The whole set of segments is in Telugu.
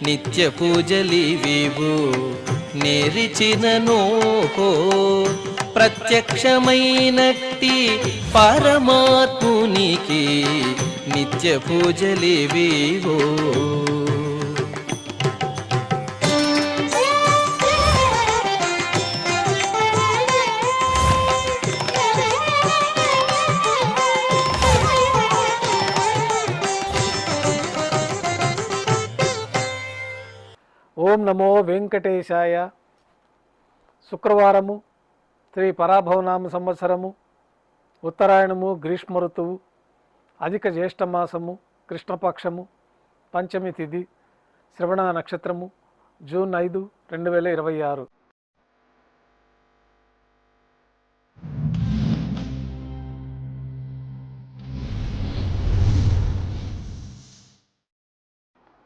నిత్య పూజలివివు నేరిచినను ప్రత్యక్షమైనట్టి పరమాత్మునికి నిత్య పూజలివివో. ఓం నమో వెంకటేశాయ. శుక్రవారము, శ్రీ పరాభవనామ సంవత్సరము, ఉత్తరాయణము, గ్రీష్మ ఋతువు, అధిక జ్యేష్ఠమాసము, కృష్ణపక్షము, పంచమి తిథి, శ్రవణ నక్షత్రము, జూన్ 5, 2026.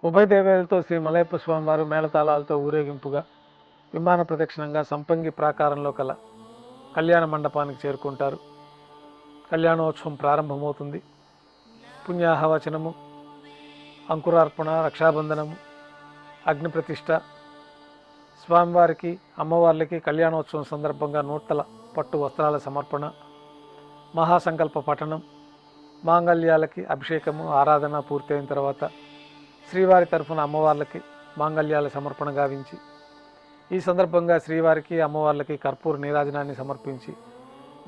ఉభయ దేవేలతో శ్రీ మలయప్ప స్వామివారు మేళతాళాలతో ఊరేగింపుగా విమాన ప్రదక్షిణంగా సంపంగి ప్రాకారంలో కల కళ్యాణ మండపానికి చేరుకుంటారు. కళ్యాణోత్సవం ప్రారంభమవుతుంది. పుణ్యాహవచనము, అంకురార్పణ, రక్షాబంధనము, అగ్నిప్రతిష్ఠ, స్వామివారికి అమ్మవార్లకి కళ్యాణోత్సవం సందర్భంగా నూతన పట్టు వస్త్రాల సమర్పణ, మహాసంకల్ప పఠనం, మాంగళ్యాలకి అభిషేకము, ఆరాధన పూర్తయిన తర్వాత శ్రీవారి తరఫున అమ్మవార్లకి మాంగళ్యాల సమర్పణ గావించి, ఈ సందర్భంగా శ్రీవారికి అమ్మవార్లకి కర్పూర నీరాజనాన్ని సమర్పించి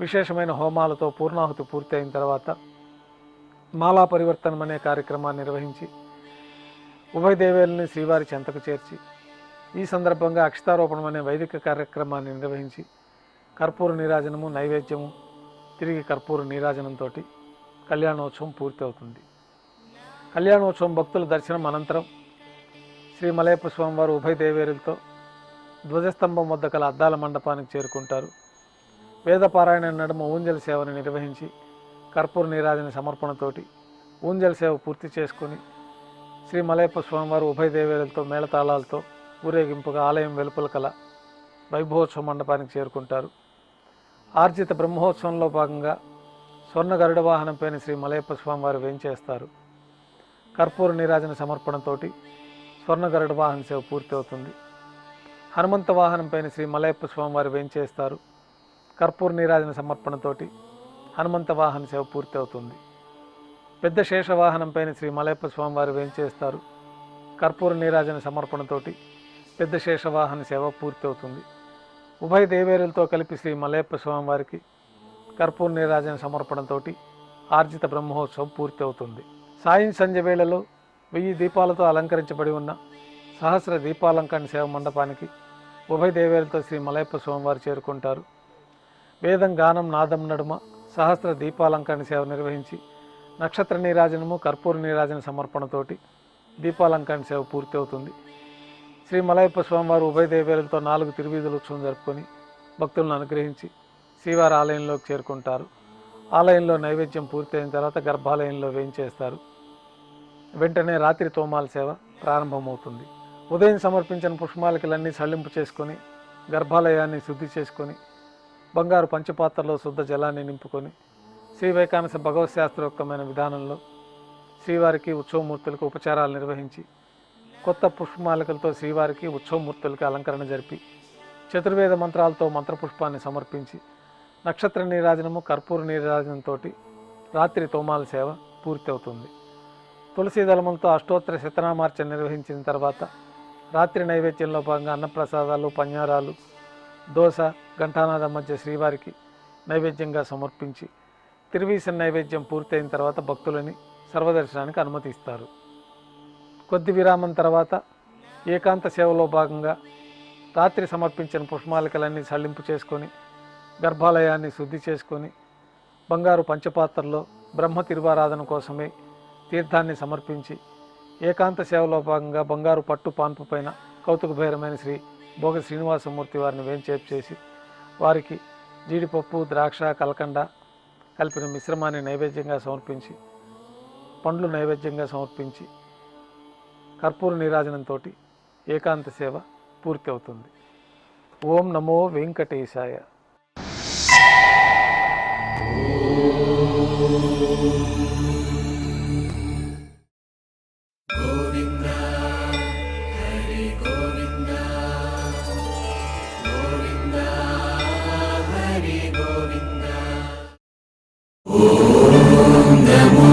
విశేషమైన హోమాలతో పూర్ణాహుతి పూర్తి అయిన తర్వాత మాలా పరివర్తనం అనే కార్యక్రమాన్ని నిర్వహించి ఉభయ దేవేలని శ్రీవారి చెంతకు చేర్చి, ఈ సందర్భంగా అక్షతారోపణం అనే వైదిక కార్యక్రమాన్ని నిర్వహించి కర్పూర నీరాజనము, నైవేద్యము, తిరిగి కర్పూర నీరాజనంతో కళ్యాణోత్సవం పూర్తి అవుతుంది. కళ్యాణోత్సవం భక్తుల దర్శనం అనంతరం శ్రీ మలయప్ప స్వామివారు ఉభయ దేవేరులతో ధ్వజస్తంభం వద్ద కల అద్దాల మండపానికి చేరుకుంటారు. వేదపారాయణ నడుమ ఊంజల్ సేవను నిర్వహించి కర్పూర నీరాజన సమర్పణతోటి ఊంజల్ సేవ పూర్తి చేసుకుని శ్రీ మలయప్ప స్వామివారు ఉభయ దేవేరులతో మేళతాళాలతో ఊరేగింపుగా ఆలయం వెలుపల కల వైభవోత్సవ మండపానికి చేరుకుంటారు. ఆర్జిత బ్రహ్మోత్సవంలో భాగంగా స్వర్ణ గరుడ వాహనంపైన శ్రీ మలయప్ప స్వామివారు వేంచేస్తారు. కర్పూర నీరాజన సమర్పణతోటి స్వర్ణ గరుడ వాహన సేవ పూర్తి అవుతుంది. హనుమంత వాహనంపైన శ్రీ మలయప్ప స్వామివారు వేంచేస్తారు. కర్పూర నీరాజన సమర్పణతోటి హనుమంత వాహన సేవ పూర్తి అవుతుంది. పెద్ద శేష వాహనంపైన శ్రీ మలయప్ప స్వామివారు వేంచేస్తారు. కర్పూర నీరాజన సమర్పణతోటి పెద్ద శేష వాహన సేవ పూర్తి అవుతుంది. ఉభయ దేవేరులతో కలిపి శ్రీ మలయప్ప స్వామివారికి కర్పూర నీరాజన సమర్పణతోటి ఆర్జిత బ్రహ్మోత్సవం పూర్తి అవుతుంది. సాయం సంధ్య వేళలో 1000 దీపాలతో అలంకరించబడి ఉన్న సహస్ర దీపాలంకరణ సేవ మండపానికి ఉభయ దేవేరులతో శ్రీ మలయప్ప స్వామివారు చేరుకుంటారు. వేదం, గానం, నాదం నడుమ సహస్ర దీపాలంకరణ సేవ నిర్వహించి నక్షత్ర నీరాజనము, కర్పూర నీరాజన సమర్పణతోటి దీపాలంకరణ సేవ పూర్తి అవుతుంది. శ్రీ మలయప్ప స్వామివారు ఉభయ దేవేరులతో 4 తిరువీధుల ఉత్సవం జరుపుకొని భక్తులను అనుగ్రహించి శ్రీవారి ఆలయంలోకి చేరుకుంటారు. ఆలయంలో నైవేద్యం పూర్తయిన తర్వాత గర్భాలయంలో వేయించేస్తారు. వెంటనే రాత్రి తోమాల సేవ ప్రారంభమవుతుంది. ఉదయం సమర్పించిన పుష్పమాలికలన్నీ సళ్లింపు చేసుకొని గర్భాలయాన్ని శుద్ధి చేసుకొని బంగారు పంచపాత్రలో శుద్ధ జలాన్ని నింపుకొని శ్రీ వైకానస భగవత్ శాస్త్రోక్తమైన విధానంలో శ్రీవారికి ఉత్సవమూర్తులకు ఉపచారాలు నిర్వహించి కొత్త పుష్పమాలికలతో శ్రీవారికి ఉత్సవమూర్తులకు అలంకరణ జరిపి చతుర్వేద మంత్రాలతో మంత్రపుష్పాన్ని సమర్పించి నక్షత్ర నీరాజనము, కర్పూర నీరాజనంతో రాత్రి తోమాల సేవ పూర్తి అవుతుంది. తులసీ దళములతో అష్టోత్తర శతనామార్చన నిర్వహించిన తర్వాత రాత్రి నైవేద్యంలో భాగంగా అన్నప్రసాదాలు, పన్యారాలు, దోశ, ఘంటానాదం మధ్య శ్రీవారికి నైవేద్యంగా సమర్పించి తిరువీసన నైవేద్యం పూర్తయిన తర్వాత భక్తులని సర్వదర్శనానికి అనుమతిస్తారు. కొద్ది విరామం తర్వాత ఏకాంత సేవలో భాగంగా రాత్రి సమర్పించిన పుష్పమాలికలన్నీ సళ్లింపు చేసుకొని గర్భాలయాన్ని శుద్ధి చేసుకొని బంగారు పంచపాత్రలో బ్రహ్మ తిరువారాధన కోసమే తీర్థాన్ని సమర్పించి ఏకాంత సేవలో భాగంగా బంగారు పట్టు పాన్పు పైన కౌతుకభైరమైన శ్రీ భోగ శ్రీనివాసమూర్తి వారిని వేంచేపు చేసి వారికి జీడిపప్పు, ద్రాక్ష, కలకండ కలిపిన మిశ్రమాన్ని నైవేద్యంగా సమర్పించి పండ్లు నైవేద్యంగా సమర్పించి కర్పూర నీరాజనంతో ఏకాంత సేవ పూర్తి అవుతుంది. ఓం నమో వెంకటేశాయ. ఓం నమో